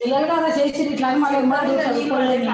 పిల్లలు కదా చేసి ఇట్లా మళ్ళీ చదువుకోలేదు.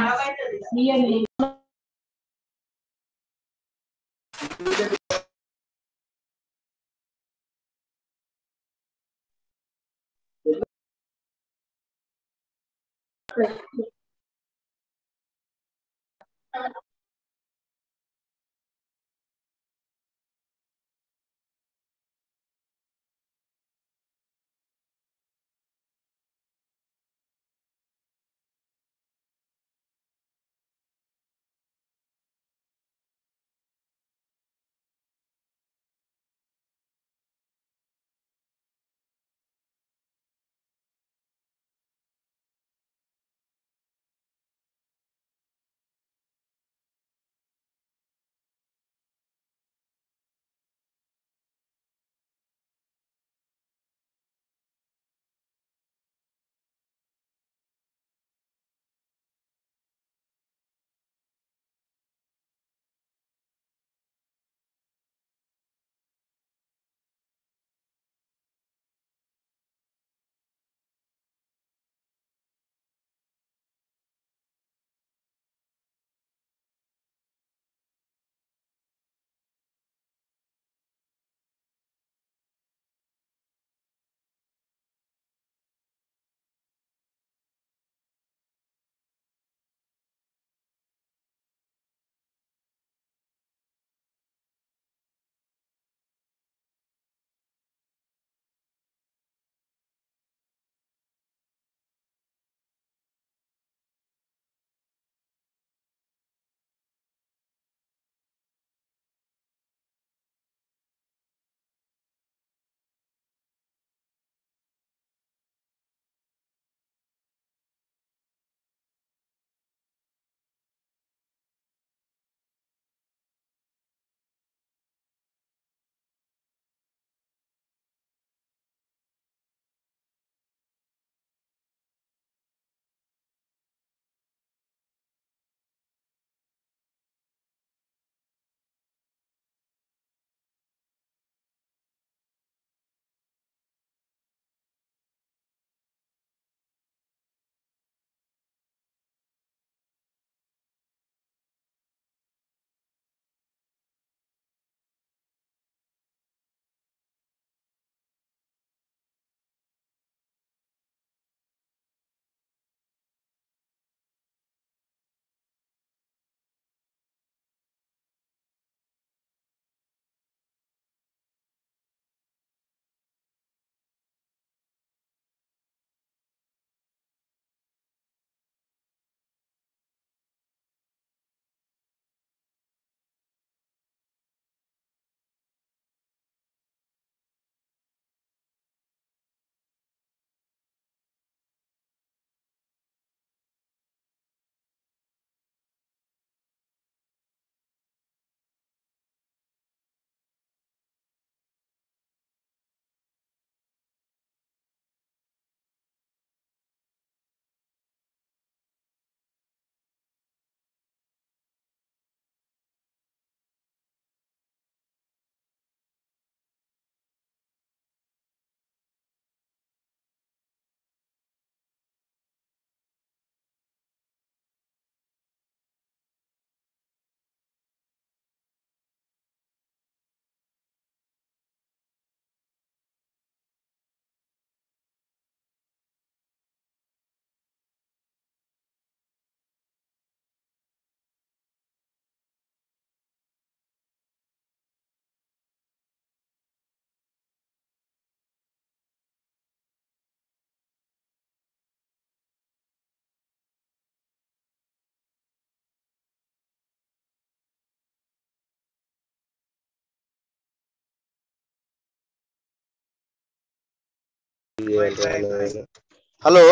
హలో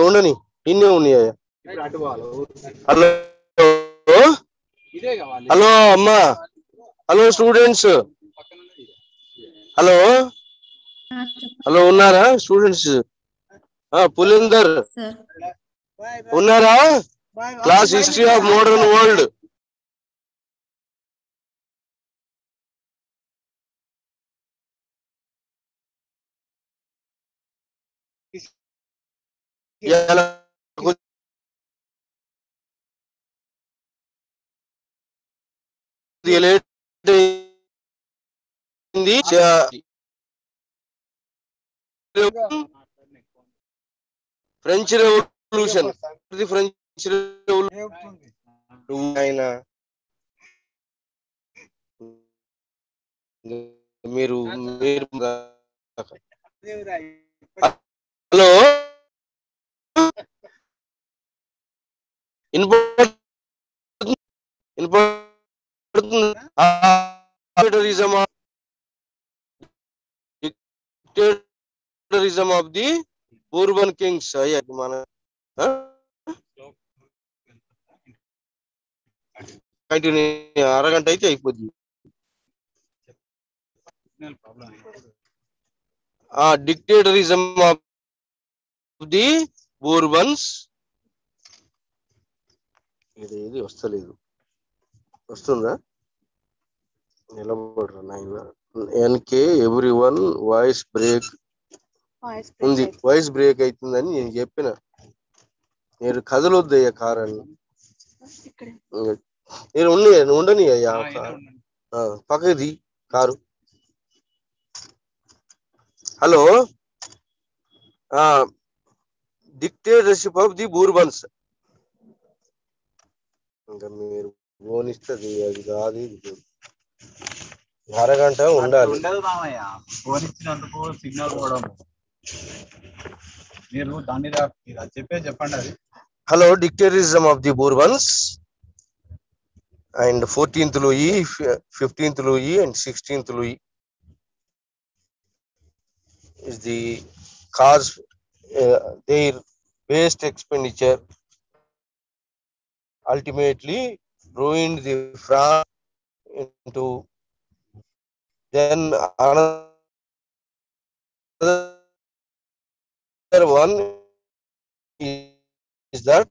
ఉండని ఇన్నే ఉన్నాయా హలో హలో అమ్మా హలో స్టూడెంట్స్ హలో హలో ఉన్నారా స్టూడెంట్స్ పులిందర్ ఉన్నారా class history of modern world French revolution French revolution మీరు hello dictatorism of the బూర్బన్ Kings మన అరగంట అయితే అయిపోద్ది డిక్టేటరిజం ఆఫ్ ది బూర్బన్స్ ఇది వస్తలేదు వస్తుందా నిలబడరా ఎన్కే ఎవ్రీ వన్ వాయిస్ బ్రేక్ ఉంది వాయిస్ బ్రేక్ అవుతుందని నేను చెప్పిన మీరు కదలొద్దయ్యా కారాన్ని నేను ఉండని అయ్యా పక్కది కారు hello dictatorship of the Bourbons ఇంకా మీరు పోనిస్తుంది అది కాదు అరగంట ఉండాలి hello dictatorism of the Bourbons and 14th Louis, 15th Louis and 16th Louis is the cause their waste expenditure ultimately ruined the France into then another one is that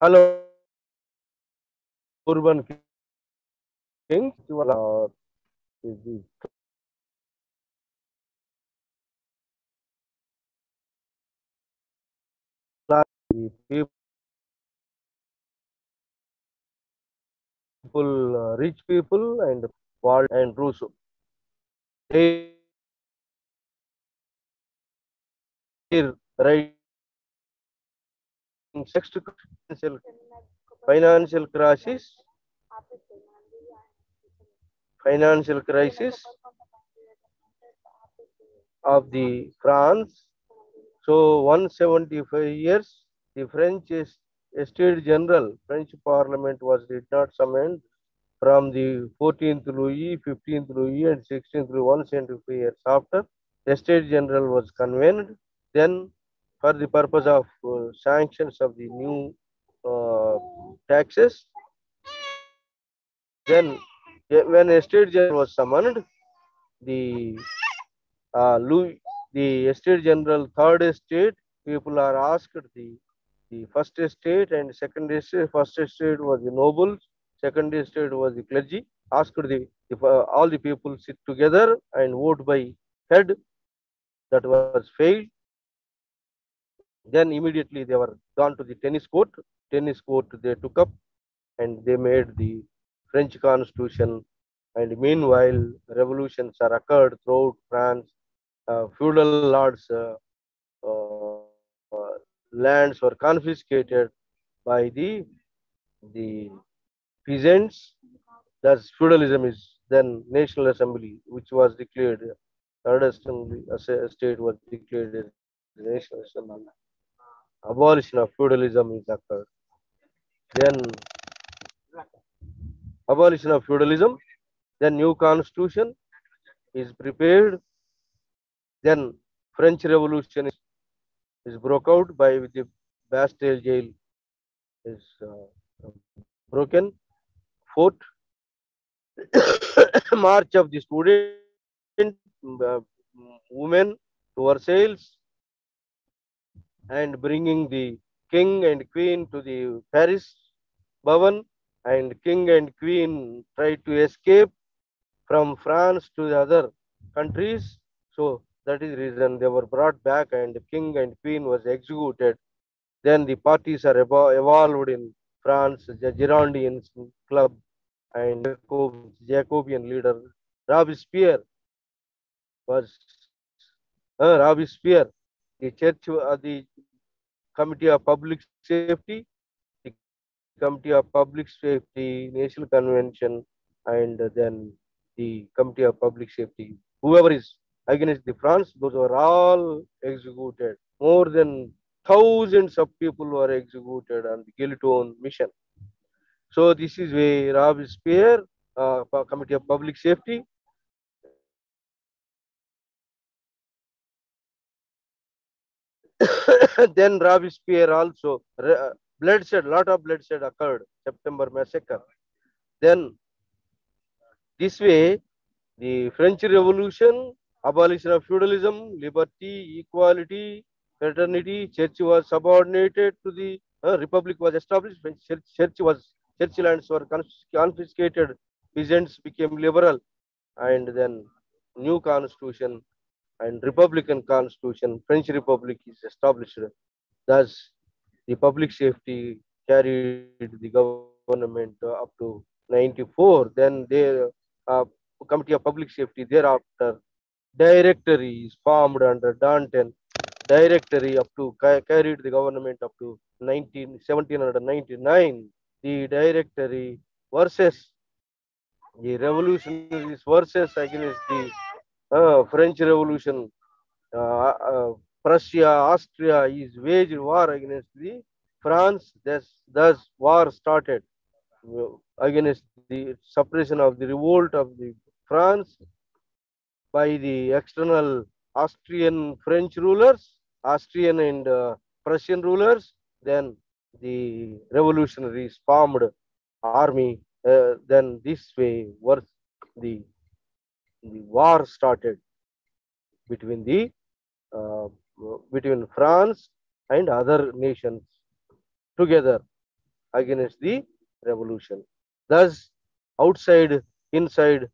hello urban kings is the people rich people and Walt and Rousseau they writing next financial crisis of the France. So 175 years the French Estates General French Parliament was did not summoned from the 14th Louis, 15th Louis and 16th Louis 175 years after the Estates General was convened then for the purpose of sanctions of the new taxes. Then when Estates General was summoned, the Louis the estate general, third estate, people are asked the first estate and second estate. First estate was the nobles, second estate was the clergy. Asked if all the people sit together and vote by head, that was failed. Then immediately they were gone to the tennis court. Tennis court they took up and they made the French Constitution. And meanwhile, revolutions are occurred throughout France. Feudal lords' lands were confiscated by the peasants. Thus, feudalism is then National Assembly, which was declared. Third assembly, state was declared as National Assembly. Abolition of feudalism is occurred. Then abolition of feudalism. Then new constitution is prepared. Then French Revolution is broke out by the Bastille jail is broken. Fourth, march of the student, women to Versailles and bringing the king and queen to the Paris Bhavan, and king and queen tried to escape from France to the other countries. So that is the reason they were brought back and the king and queen was executed. Then the parties are evolved in France, the Girondins club and Jacobean leader Robespierre was Robespierre. The church, the Committee of Public Safety, the Committee of Public Safety, National Convention, and then the Committee of Public Safety. Whoever is against the France, those were all executed. More than thousands of people were executed on the Guillotine mission. So this is where Robespierre, Committee of Public Safety, then Robespierre also bloodshed, lot of bloodshed occurred, September massacre. Then this way, the French Revolution, abolition of feudalism, liberty, equality, fraternity, church was subordinated to the republic was established. When church lands were confiscated, peasants became liberal, and then new constitution and republican constitution, French Republic is established. Thus, the public safety carried the government up to 94. Then there, uh, Committee of Public Safety thereafter, directory is formed under Danton. Directory up to carried the government up to 1799. The directory versus the revolutionaries versus against the French Revolution. Prussia, Austria is waged war against the France. Thus war started against the suppression of the revolt of the France by the external Austrian French rulers, Austrian and Prussian rulers. Then the revolutionaries formed army. Then this way, the, the war started between the uh, between France and other nations together against the revolution. Thus, outside, inside,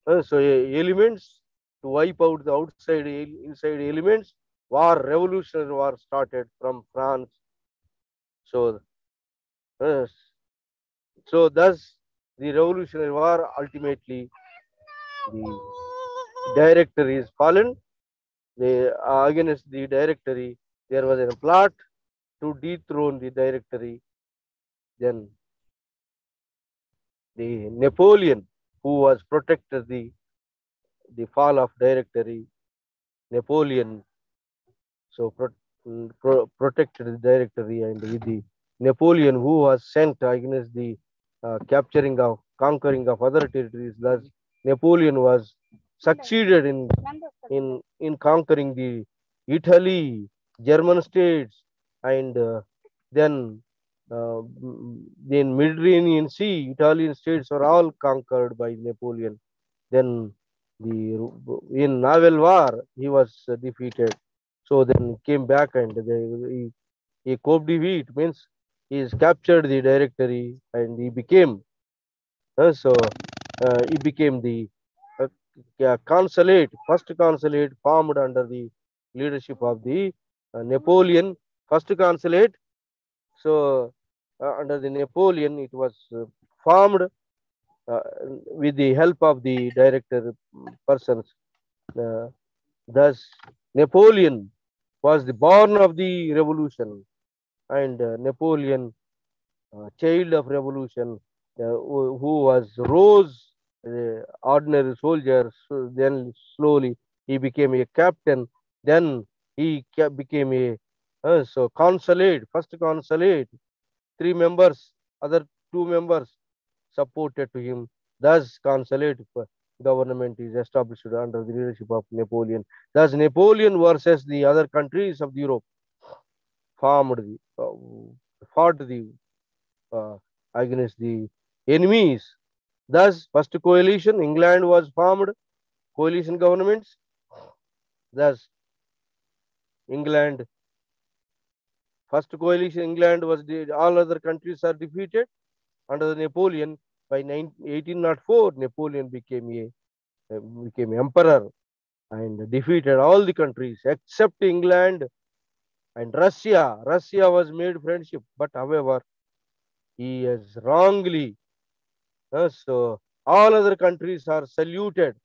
elements to wipe out the outside, inside elements. Revolutionary war started from France. So, uh, so thus the revolutionary war ultimately the directory is fallen. They against the directory there was a plot to dethrone the directory. Then the Napoleon, who was protected the fall of directory, Napoleon so protected the directory, and with the Napoleon, who was sent against the conquering of other territories. Thus, Napoleon was succeeded in conquering the Italy, German states, and then in Mediterranean Sea, Italian states were all conquered by Napoleon. Then in Naval War he was defeated. So then came back and he coped defeat means he has captured the directory and he became he became the uh, consulate, first consulate formed under the leadership of the Napoleon, first consulate. So under the Napoleon, it was formed uh, with the help of the director persons. Uh, Thus, Napoleon was the born of the revolution, and Napoleon, child of revolution, who was rose ordinary soldier. So then slowly he became a captain. Then he became a so consulate, first consulate. Three members, other two members supported to him. Thus, consulate government is established under the leadership of Napoleon. Thus, Napoleon versus the other countries of Europe formed fought uh, against the enemies. Thus, first coalition, England was formed, coalition governments. Thus, England, first coalition, England was all other countries are defeated under Napoleon. By 1804, Napoleon became emperor and defeated all the countries except England and Russia. Russia was made friendship, but however, he has wrongly. So all other countries are saluted,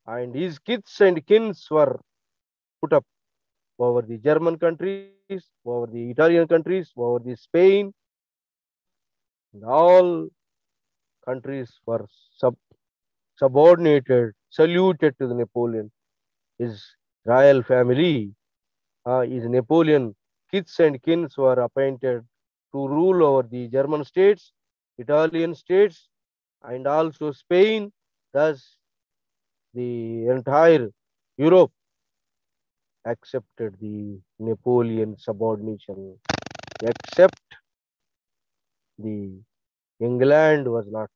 and his kiths and kins were put up over the German countries, over the Italian countries, over the Spain, and all countries were subordinated, saluted to the Napoleon. His royal family, his Napoleon kiths and kins were appointed to rule over the German states, Italian states, and also Spain. Thus, the entire Europe accepted the Napoleon subordination, except the England was not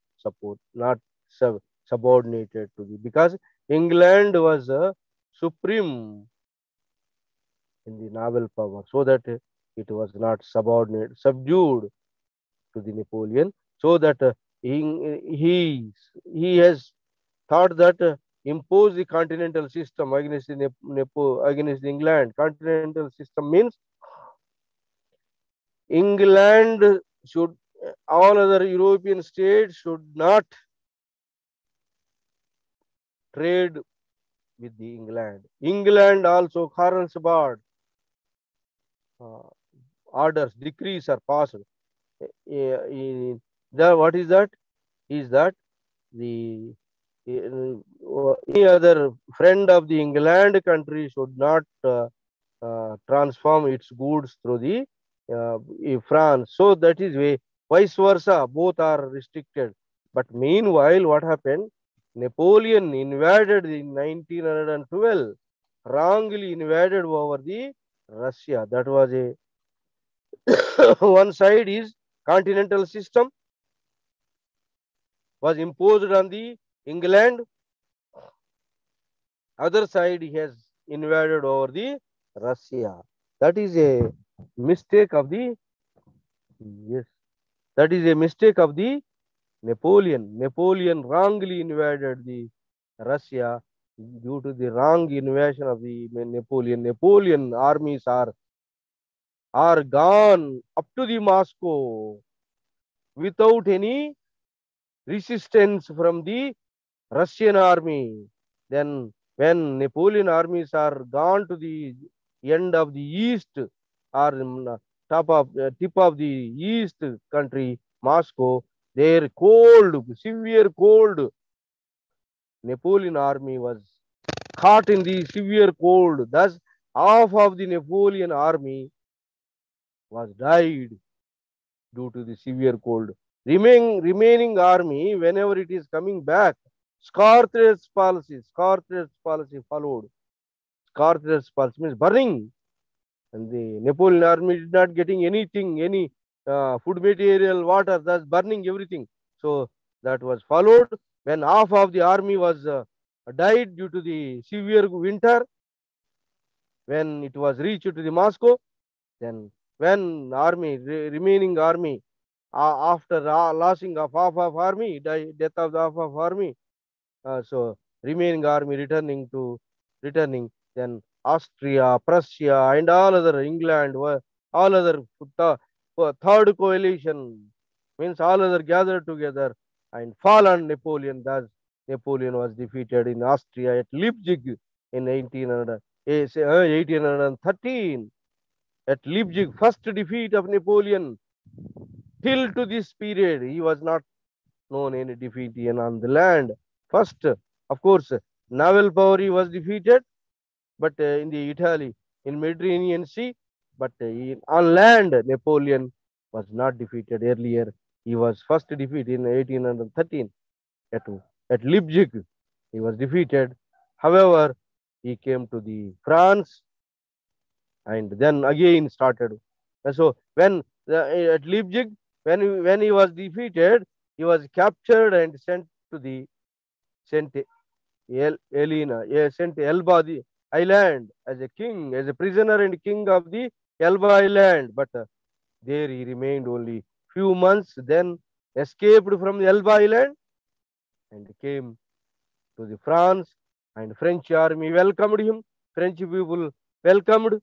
subordinated to the because England was supreme in the naval power, so that it was not subdued to the Napoleon, so that he has thought that impose the continental system against the against England. Continental system means England should all other European states should not trade with the England. England also Carlsbad uh, orders, decrees are passed. What is that? Is that the any other friend of the England country should not transform its goods through the France. So that is way vice versa. Both are restricted. But meanwhile, what happened? Napoleon invaded in 1912, wrongly invaded over the Russia. That was a one side is continental system was imposed on the England. Other side he has invaded over the Russia. That is a mistake of the yes. That is a mistake of the Napoleon. Napoleon wrongly invaded the Russia due to the wrong invasion of the Napoleon. Napoleon armies are gone up to the Moscow without any resistance from the Russian army. Then when Napoleon armies are gone to the end of the east or tip of the east country, Moscow, there cold, severe cold. Napoleon army was caught in the severe cold. Thus, half of the Napoleon army was died due to the severe cold. Remaining army, whenever it is coming back, Scarthre's policy followed. Scarthre's policy means burning. And the Napoleon army did not getting anything, any food material, water, thus burning everything. So that was followed. When half of the army was died due to the severe winter when it was reached to the Moscow. Then when remaining army, after losing of half of army, death of the half of army, so remaining army returning, then Austria, Prussia, and all other England, all other third coalition, means all other gathered together and fall on Napoleon. Thus, Napoleon was defeated in Austria at Leipzig in 1813. At Leipzig, first defeat of Napoleon. Till to this period, he was not known any defeat in on the land. First, of course, naval power he was defeated, but in the Italy, in Mediterranean Sea, but on land, Napoleon was not defeated earlier. He was first defeated in 1813 at, at Leipzig. He was defeated. However, he came to the France and then again started. And so when at Leipzig, when he was defeated, he was captured and sent to the Saint Saint Elba the island as a king, as a prisoner and king of the Elba island. But there he remained only few months, then escaped from the Elba island and came to the France, and French army welcomed him. French people welcomed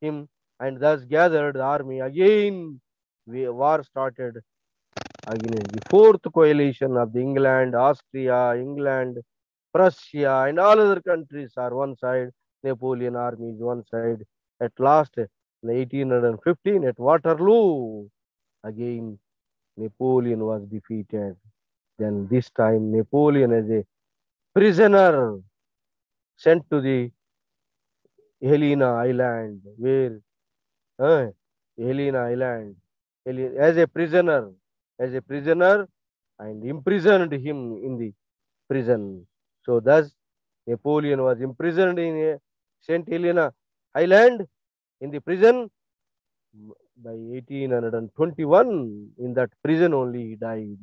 him, and thus gathered the army again. War started against the fourth coalition of the England, Austria, England, Prussia, and all other countries are one side. Napoleon army is one side. At last, in 1815, at Waterloo, again Napoleon was defeated. Then this time Napoleon as a prisoner sent to the Helena Island, where Helena Island, as a prisoner, and imprisoned him in the prison. So thus Napoleon was imprisoned in Saint Helena Island in the prison by 1821. In that prison only he died.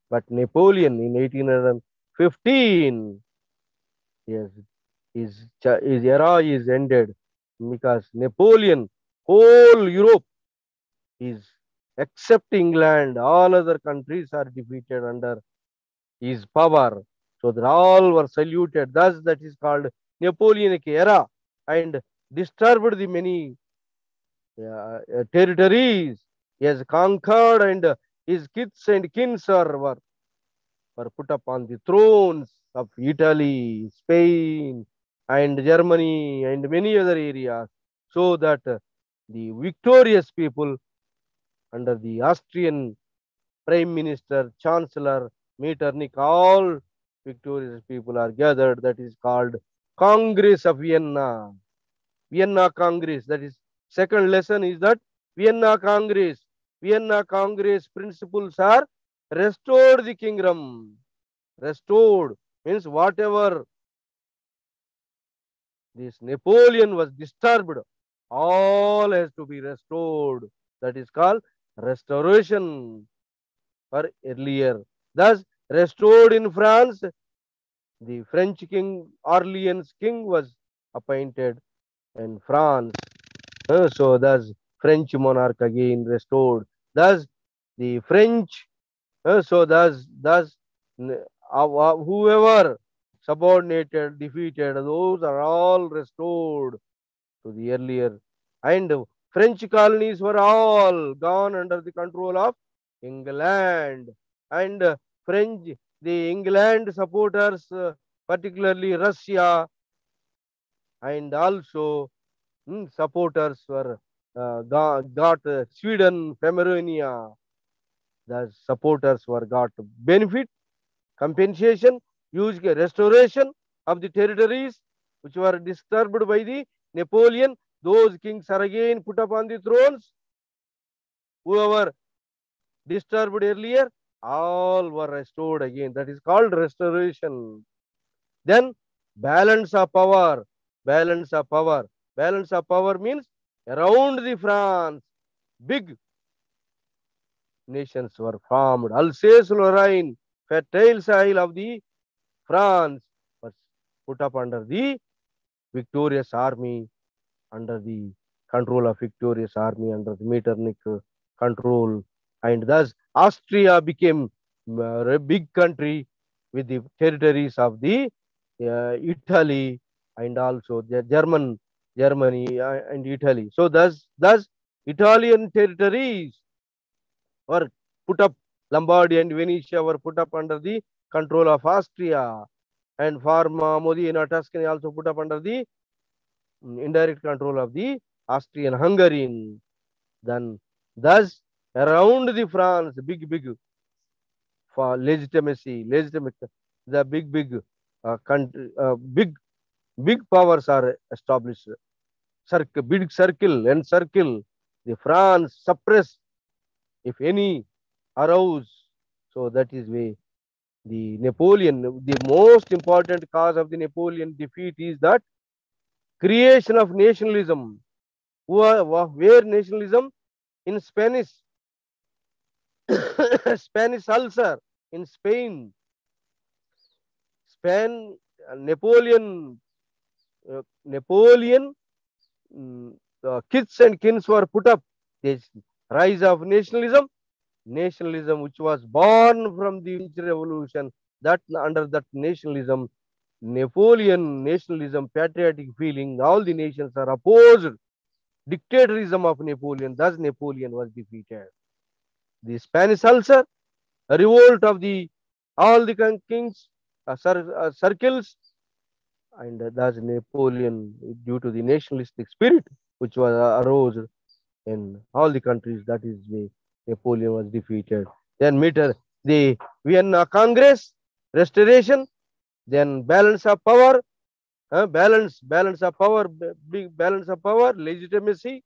But Napoleon in 1815, yes, his era is ended because Napoleon, whole Europe is except England, all other countries are defeated under his power. So that all were saluted. Thus, that is called Napoleonic era, and disturbed the many territories he has conquered, and his kith and kins were put upon the thrones of Italy, Spain, and Germany, and many other areas, so that the victorious people under the Austrian Prime Minister, Chancellor, Metternich, all victorious people are gathered. That is called Congress of Vienna. Vienna Congress. That is second lesson is that Vienna Congress. Vienna Congress principles are restored the kingdom. Restored means whatever this Napoleon was disturbed, all has to be restored. That is called restoration for earlier. Thus, restored in France, the French king, Orleans king, was appointed in France. So, thus, French monarch again restored. Thus, the French, thus, whoever subordinated, defeated, those are all restored to the earlier. And French colonies were all gone under the control of England. And the England supporters, particularly Russia, and also supporters were got Sweden, Pomerania. The supporters were got benefit, compensation, huge restoration of the territories which were disturbed by the Napoleon. Those kings are again put upon the thrones. Whoever disturbed earlier, all were restored again. That is called restoration. Then balance of power. Balance of power. Balance of power means around the France, big nations were formed. Alsace-Lorraine, fertile soil of the France, was put up under the victorious army, under the control of victorious army, under the Metternich control, and thus Austria became a big country with the territories of the Italy and also the Germany and Italy. So thus Italian territories were put up, Lombardy and Venetia were put up under the control of Austria, and Parma, Modena, Tuscany also put up under the indirect control of the Austrian Hungarian. Then thus around the France, big for legitimate, the big country, big powers are established. Big circle and circle. The France suppress if any arouse. So that is way the Napoleon. The most important cause of the Napoleon defeat is that creation of nationalism. Where nationalism in Spanish, Spanish ulcer in Spain, Spain, Napoleon, Napoleon, kits and kins were put up. This rise of nationalism which was born from the French Revolution. That under that nationalism, Napoleon nationalism, patriotic feeling, all the nations are opposed. Dictatorism of Napoleon. Thus Napoleon was defeated. The Spanish ulcer, a revolt of the all the kings, circles, and thus Napoleon, due to the nationalistic spirit which was arose in all the countries, that is the Napoleon was defeated. Then the Vienna Congress, restoration, then balance of power, balance of power, big balance of power, legitimacy,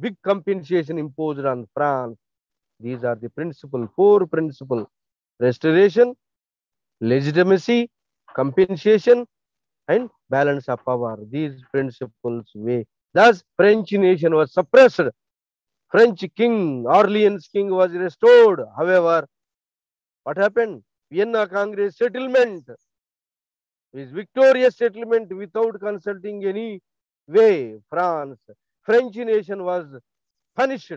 big compensation imposed on France. These are the four principles: restoration, legitimacy, compensation, and balance of power. These principles way. Thus, French nation was suppressed. French king, Orleans king was restored. However, what happened? Vienna Congress settlement is victorious settlement without consulting any way. France, French nation was punished.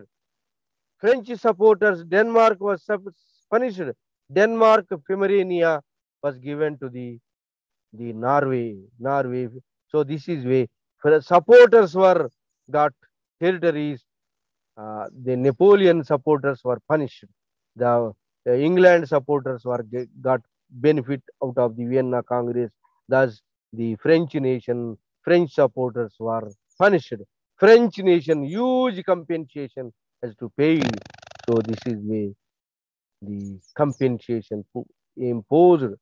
French supporters, Denmark was punished. Denmark, Pomerania was given to the Norway. So this is way. Supporters were got territories. The Napoleon supporters were punished. The England supporters were got benefit out of the Vienna Congress. Thus, the French supporters were punished. French nation huge compensation has to pay. So this is the compensation imposed.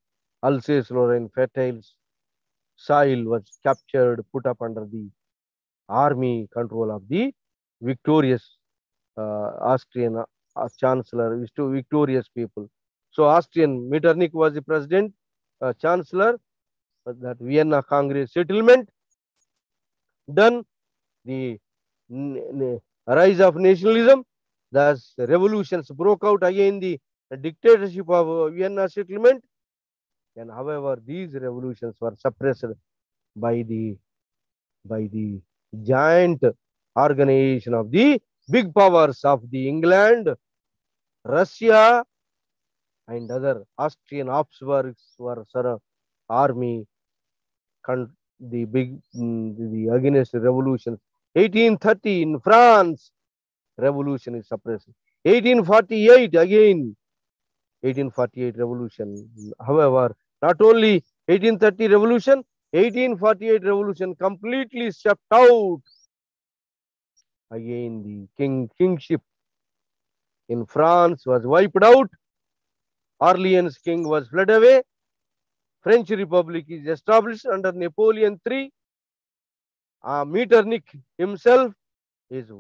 Alsace-Lorraine fertile soil was captured, put up under the army control of the victorious Austrian chancellor, victorious people. So Austrian Metternich was the president, chancellor. That Vienna Congress settlement done. The rise of nationalism. Thus, revolutions broke out again. The dictatorship of Vienna settlement. And however, these revolutions were suppressed by the giant organization of the big powers of the England, Russia, and other Austrian Habsburgs were army, the against revolutions. 1830 in France, revolution is suppressed. 1848 again, 1848 revolution. However, not only 1830 revolution, 1848 revolution completely swept out. Again, the kingship in France was wiped out. Orleans king was fled away. French Republic is established under Napoleon III. Metternich himself is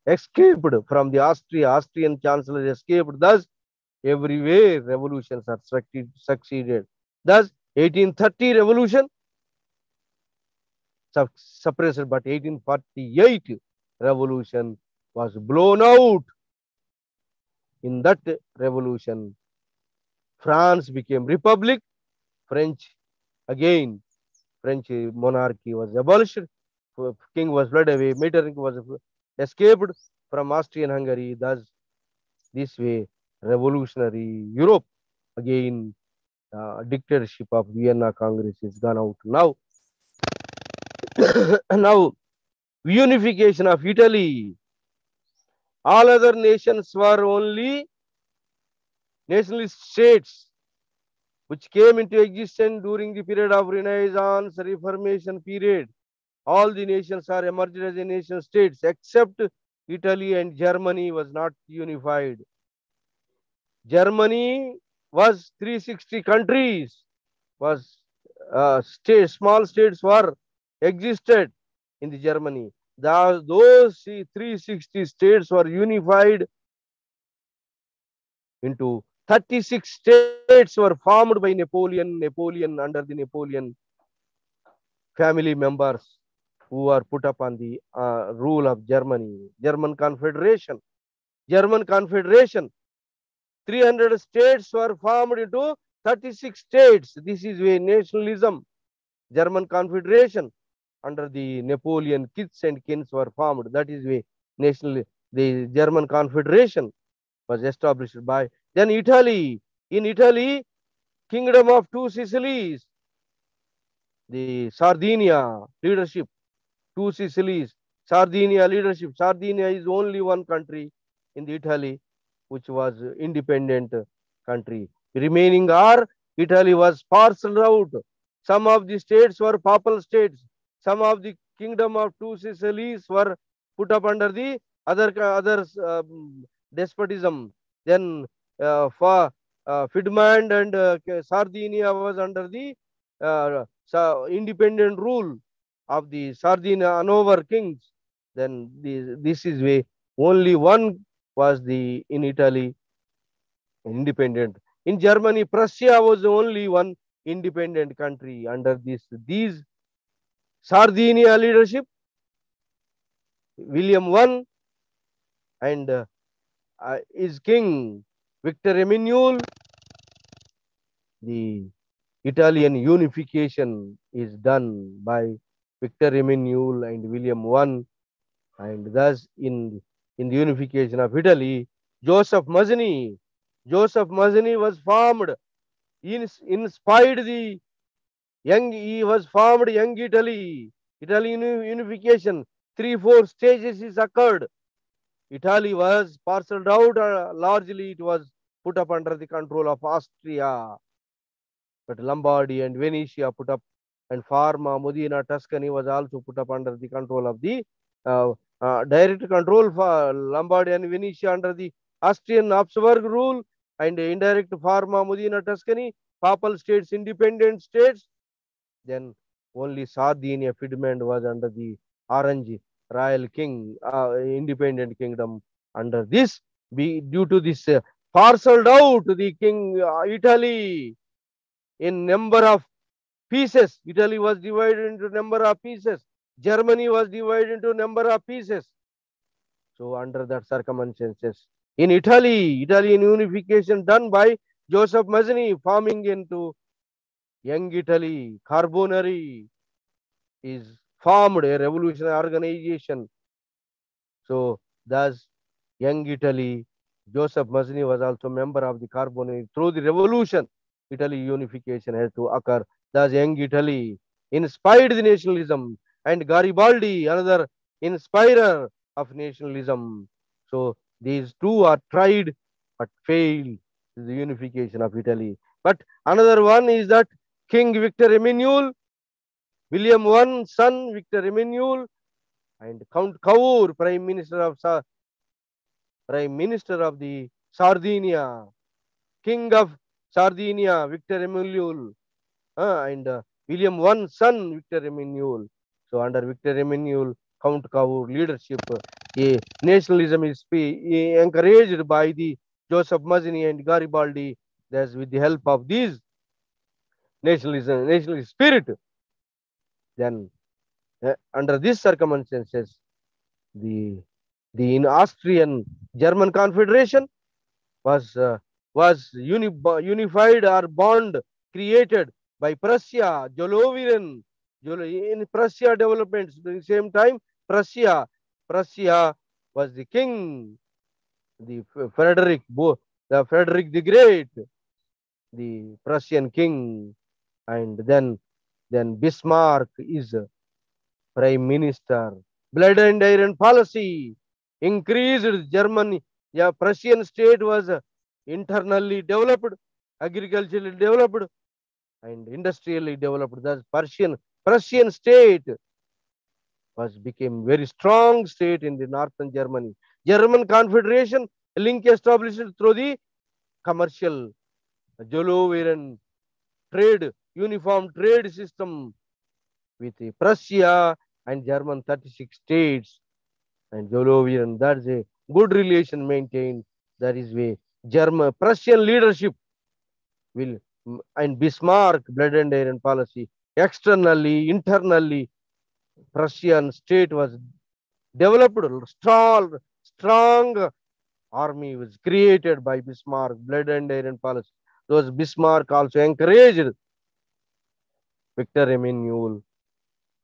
escaped from the Austrian chancellor escaped. Thus, everywhere revolutions are succeeded. Thus, 1830 revolution suppressed, but 1848 revolution was blown out. In that revolution, France became republic. French Again, French monarchy was abolished. King was fled away. Metternich was escaped from Austrian-Hungary. Thus, this way, revolutionary Europe again, dictatorship of Vienna Congress is gone out now. Now, unification of Italy. All other nations were only nationalist states which came into existence during the period of Renaissance Reformation period. All the nations are emerged as a nation states except Italy, and Germany was not unified. Germany was 360 countries, was small states were existed in the Germany. Those 360 states were unified into 36 states were formed by Napoleon under the Napoleon family members who were put up on the rule of Germany. German Confederation. 300 states were formed into 36 states. This is a nationalism. German Confederation under the Napoleon kith and kins were formed. That is why the German Confederation was established by. Then Italy. In Italy, Kingdom of Two Sicilies, the Sardinia leadership, two Sicilies, Sardinia leadership. Sardinia is only one country in the Italy which was independent country. Remaining are Italy was parceled out. Some of the states were papal states. Some of the Kingdom of Two Sicilies were put up under the others despotism. Then for Piedmont and Sardinia was under the independent rule of the Sardinia Hanover kings. Then this is way only one was the in Italy independent. In Germany, Prussia was the only one independent country under these Sardinia leadership. William I and his king Victor Emmanuel. The Italian unification is done by Victor Emmanuel and William I, and thus in the unification of Italy, Joseph Mazzini was formed. He inspired the he was formed Young Italy. Italian unification, 3-4 stages is occurred. Italy was parceled out, largely it was put up under the control of Austria. But Lombardy and Venetia put up, and Parma, Modena, Tuscany was also put up under the control of the direct control for Lombardy and Venetia under the Austrian Habsburg rule, and indirect Parma, Modena, Tuscany, papal states, independent states. Then only Sardinia, Piedmont was under the Orange Royal King, independent kingdom. Under this, due to this parceled out the king Italy in number of pieces. Italy was divided into number of pieces. Germany was divided into number of pieces. So under that circumstances, in Italy, Italian unification done by Joseph Mazzini, forming into Young Italy, Carbonari is formed, a revolutionary organization. So thus Young Italy, Joseph Mazzini was also member of the Carbonari. Through the revolution, Italy unification had to occur. Thus Young Italy inspired the nationalism, and Garibaldi, another inspirer of nationalism. So these two are tried but failed, the unification of Italy. But another one is that King Victor Emmanuel, William I's son Victor Emmanuel, and Count Cavour, Prime Minister of the Sardinia, King of Sardinia, Victor Emmanuel, and William I's son Victor Emmanuel. So under Victor Emmanuel, Count Cavour leadership, nationalism is encouraged by the Joseph Mazzini and Garibaldi. That's with the help of these nationalist spirit. Then under these circumstances, the in Austrian German Confederation was unified or bond created by Prussia, Joloviren. In Prussia developments, at the same time, Prussia was the king, the Frederick the Great, the Prussian king, and then Bismarck is prime minister. Blood and iron policy increased Germany. Yeah, Prussian state was internally developed, agriculturally developed, and industrially developed. Thus, Prussian state was became very strong state in the northern Germany. German Confederation link established through the commercial Joloviren trade, uniform trade system with Prussia and German 36 states and Jolovian. That's a good relation maintained. That is way German Prussian leadership will and Bismarck blood and iron policy externally, internally, Prussian state was developed. Strong army was created by Bismarck blood and iron policy. Those Bismarck also encouraged Victor Emmanuel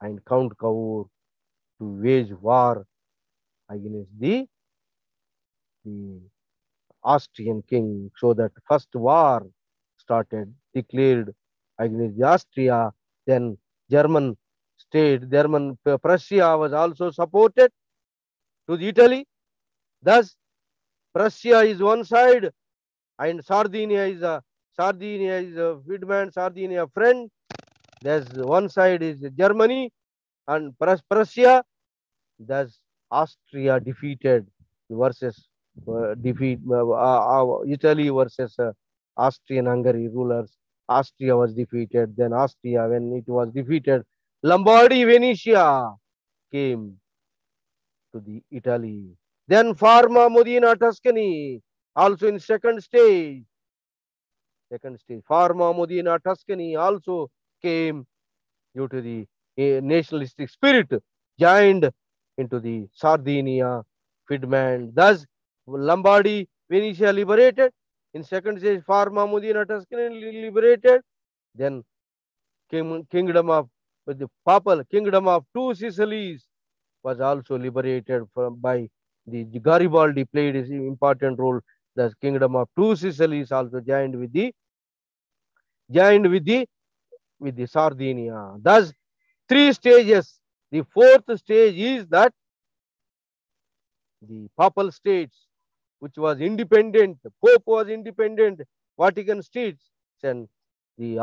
and Count Cavour to wage war against the Austrian king. So that first war started, declared against Austria. Then German state, Prussia was also supported to the Italy. Thus, Prussia is one side, and Sardinia is a Widman, Sardinia friend. There's one side is Germany and Prussia. Thus, Austria defeated versus Italy versus Austrian-Hungary rulers. Austria was defeated. Then Austria, when it was defeated, Lombardy, Venetia came to the Italy. Then Parma, Modena, Tuscany, also in second stage. Parma, Modena, Tuscany also came due to the nationalistic spirit, joined into the Sardinia, Piedmont. Thus, Lombardy, Venetia liberated. In second stage, Parma, Modena, Tuscany liberated. Then kingdom of the papal kingdom of two Sicilies was also liberated by the Garibaldi played an important role. The kingdom of two Sicilies also joined with the Sardinia. Thus, three stages. The fourth stage is that the papal states, which was independent, the Pope was independent, Vatican states, and the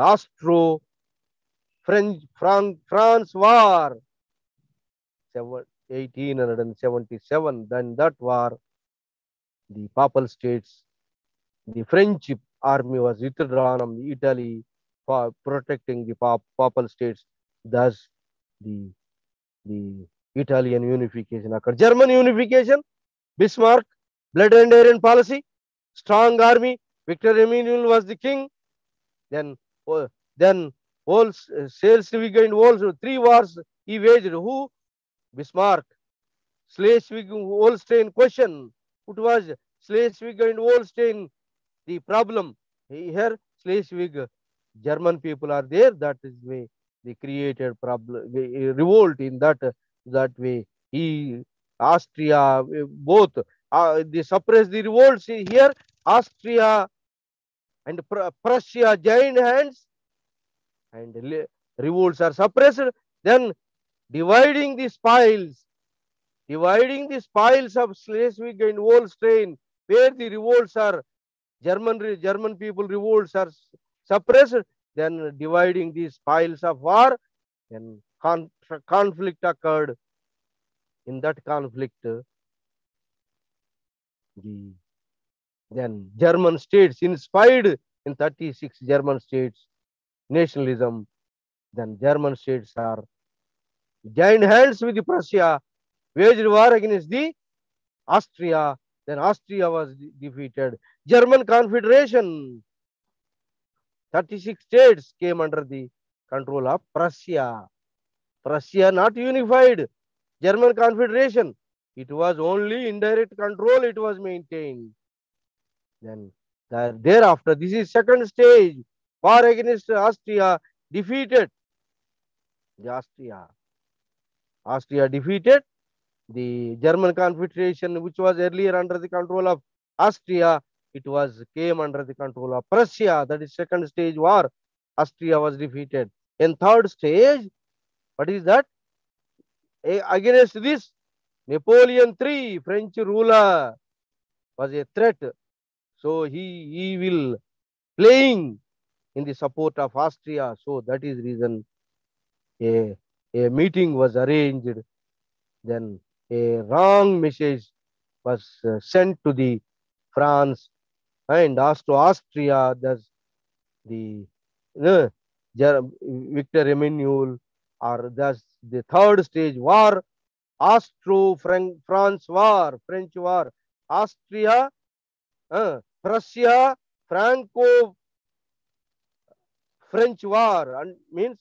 France war, 1877. Then that war, the papal states, the French army was withdrawn from Italy for protecting the papal states. Thus, the Italian unification occurred. German unification, Bismarck, blood and iron policy, strong army. Victor Emmanuel was the king. Then whole Schleswig and Holstein, three wars he waged. Who? Bismarck. Schleswig-Holstein question. What was Schleswig and Holstein? The problem here, Schleswig, German people are there. That is way they created problem, revolt in that way. Austria, both they suppressed the revolts here. Austria and Prussia joined hands, and revolts are suppressed. Then dividing the spoils of Schleswig and Holstein, where the revolts are German people revolts are suppressed, then dividing these spoils of war, then conflict occurred. In that conflict, then German states inspired in 36 German states nationalism. Then German states are joined hands with the Prussia, waged war against the Austria. Then Austria was defeated. German Confederation, 36 states came under the control of Prussia. Prussia not unified. German Confederation, it was only indirect control it was maintained. Then thereafter, this is second stage, war against Austria. defeated the Austria. Austria defeated the German Confederation, which was earlier under the control of Austria. It was came under the control of Prussia. That is second stage war. Austria was defeated. In third stage, what is that? Against this, Napoleon III, French ruler, was a threat. So he will playing in the support of Austria. So that is reason a, a meeting was arranged. Then a wrong message was sent to the France and also Austria. Thus the uh, Victor Emmanuel, or thus the third stage war, Austro-France war, French war, Austria, Prussia, Franco-French war, and means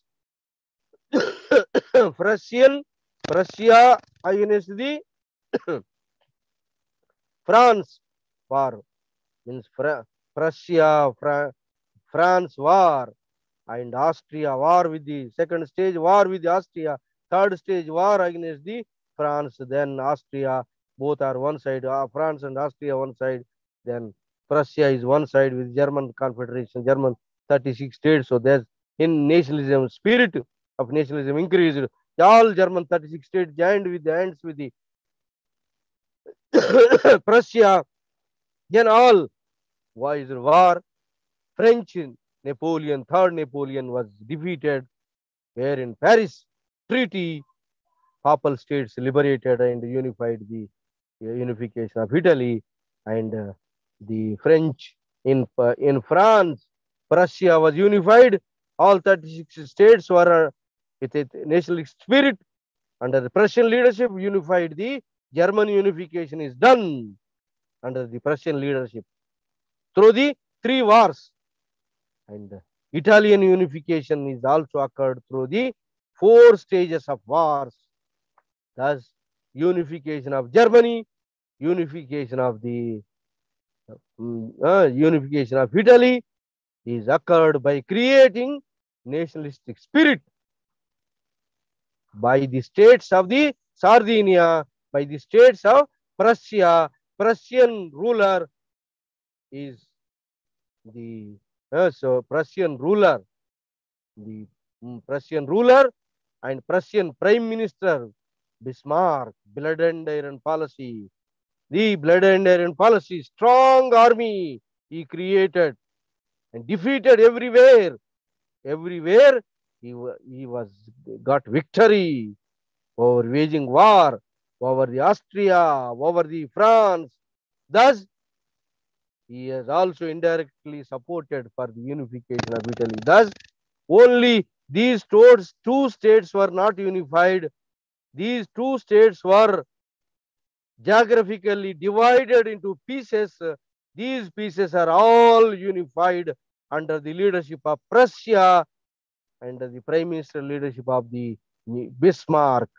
Prussia against the France war, means Prussia, France war, and Austria war with the second stage war with Austria, third stage war against the France, then Austria, both are one side, France and Austria one side, then Prussia is one side with German Confederation, German 36 states. So there's in nationalism, spirit of nationalism increased. All German 36 states joined with the hands with the Prussia. Then all was war. French Napoleon, third Napoleon was defeated, where in Paris Treaty, Papal States liberated and unified the unification of Italy, and the French in France, Prussia was unified. All 36 states were with a nationalist spirit under the Prussian leadership unified. The German unification is done under the Prussian leadership through the three wars, and Italian unification is also occurred through the four stages of wars. Thus, unification of Germany, unification of the unification of Italy is occurred by creating nationalistic spirit by the states of the Sardinia, by the states of Prussia. Prussian ruler is the Prussian ruler, the Prussian ruler and Prussian prime minister Bismarck, blood and iron policy. The blood and iron policy, strong army he created and defeated everywhere. Everywhere he was got victory over waging war over the Austria, over the France. Thus, he has also indirectly supported for the unification of Italy. Thus, only these two states were not unified. These two states were geographically divided into pieces. These pieces are all unified under the leadership of Prussia and the prime minister leadership of the Bismarck,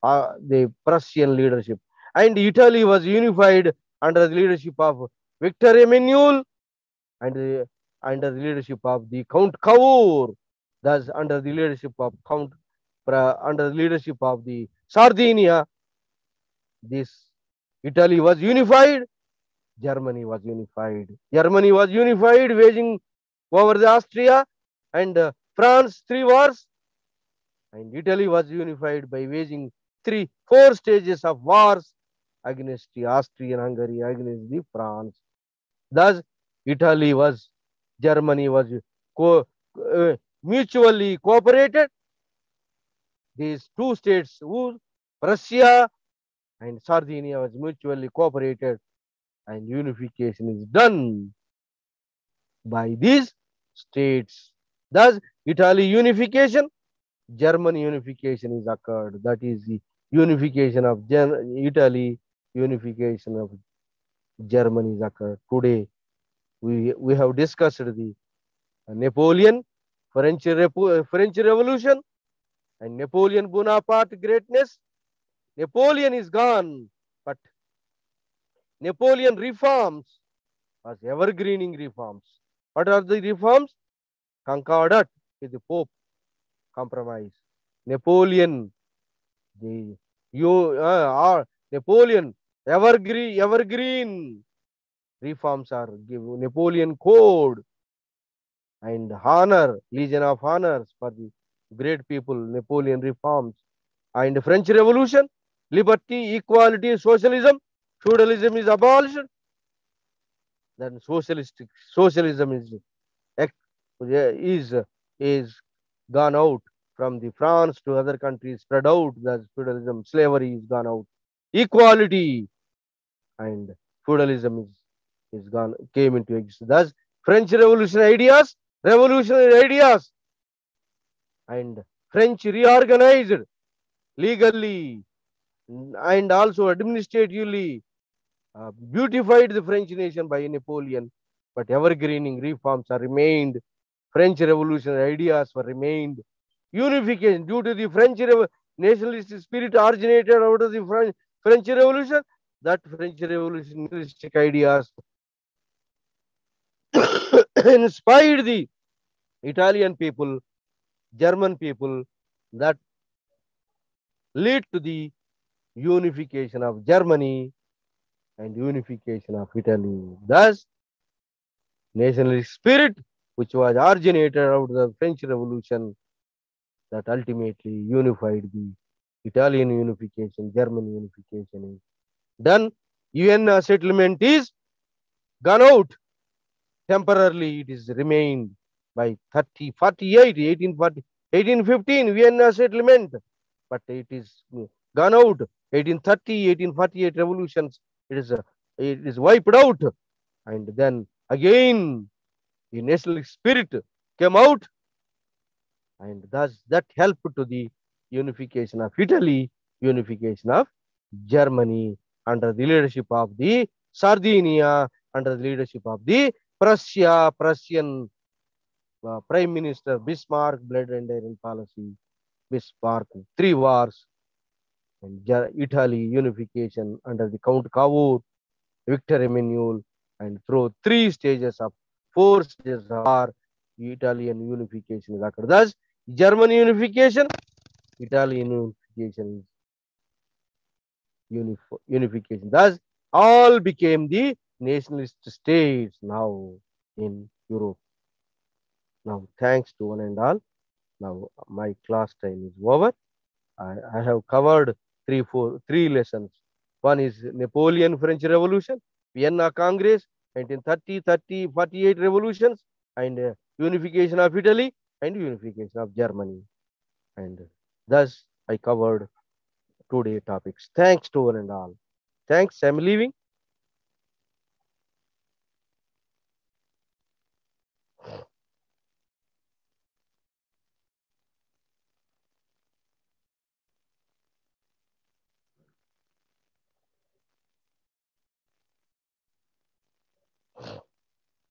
the Prussian leadership. And Italy was unified under the leadership of Victor Emmanuel and under the leadership of the Count Cavour. Thus, under the leadership of under the leadership of the Sardinia, this Italy was unified. Germany was unified. Germany was unified, waging over the Austria and France three wars, and Italy was unified by waging four stages of wars against the Austrian-Hungary, against the France. Thus, Germany was mutually cooperated. These two states, Prussia and Sardinia, was mutually cooperated, and unification is done by these states. Thus, Italy unification, German unification is occurred. That is the unification of Italy, unification of Germany is occurred. Today, we have discussed the Napoleon, French Revolution, and Napoleon Bonaparte greatness. Napoleon is gone, but Napoleon reforms was evergreening reforms. What are the reforms? Concordat, with the Pope compromise. Napoleon, the Napoleon, evergreen reforms are given. Napoleon Code and honor, Legion of Honors for the great people, Napoleon reforms. And French Revolution, liberty, equality, socialism, feudalism is abolished. Then socialism is is gone out from the France to other countries, spread out. Thus feudalism, slavery is gone out. Equality and feudalism is gone, came into existence. Thus French revolutionary ideas, and French reorganized legally and also administratively, beautified the French nation by Napoleon, but evergreening reforms are remained. French revolutionary ideas were remained. Unification due to the nationalist spirit originated out of the French Revolution. That French revolutionistic ideas inspired the Italian people, German people, that lead to the unification of Germany and unification of Italy. Thus, nationalist spirit, which was originated out of the French Revolution, that ultimately unified the Italian unification, German unification is done. Vienna settlement is gone out. Temporarily, it is remained by 1815 Vienna settlement, but it is gone out. 1830, 1848 revolutions, it is wiped out. And then again, the nationalist spirit came out, and thus that helped to the unification of Italy, unification of Germany under the leadership of the Sardinia, under the leadership of the Prussian Prime Minister Bismarck, blood and iron policy, Bismarck, 3 wars, and Italy unification under the Count Cavour, Victor Emmanuel, and through 4 stages of war, Italian unification is occurred. Thus, German unification, Italian unification is unification. Thus, all became the nationalist states now in Europe. Now, thanks to one and all. Now, my class time is over. I have covered three lessons. One is Napoleon French Revolution, Vienna Congress, 1930, 48 revolutions, and unification of Italy and unification of Germany. And thus, I covered today topics. Thanks to one and all. Thanks. I'm leaving.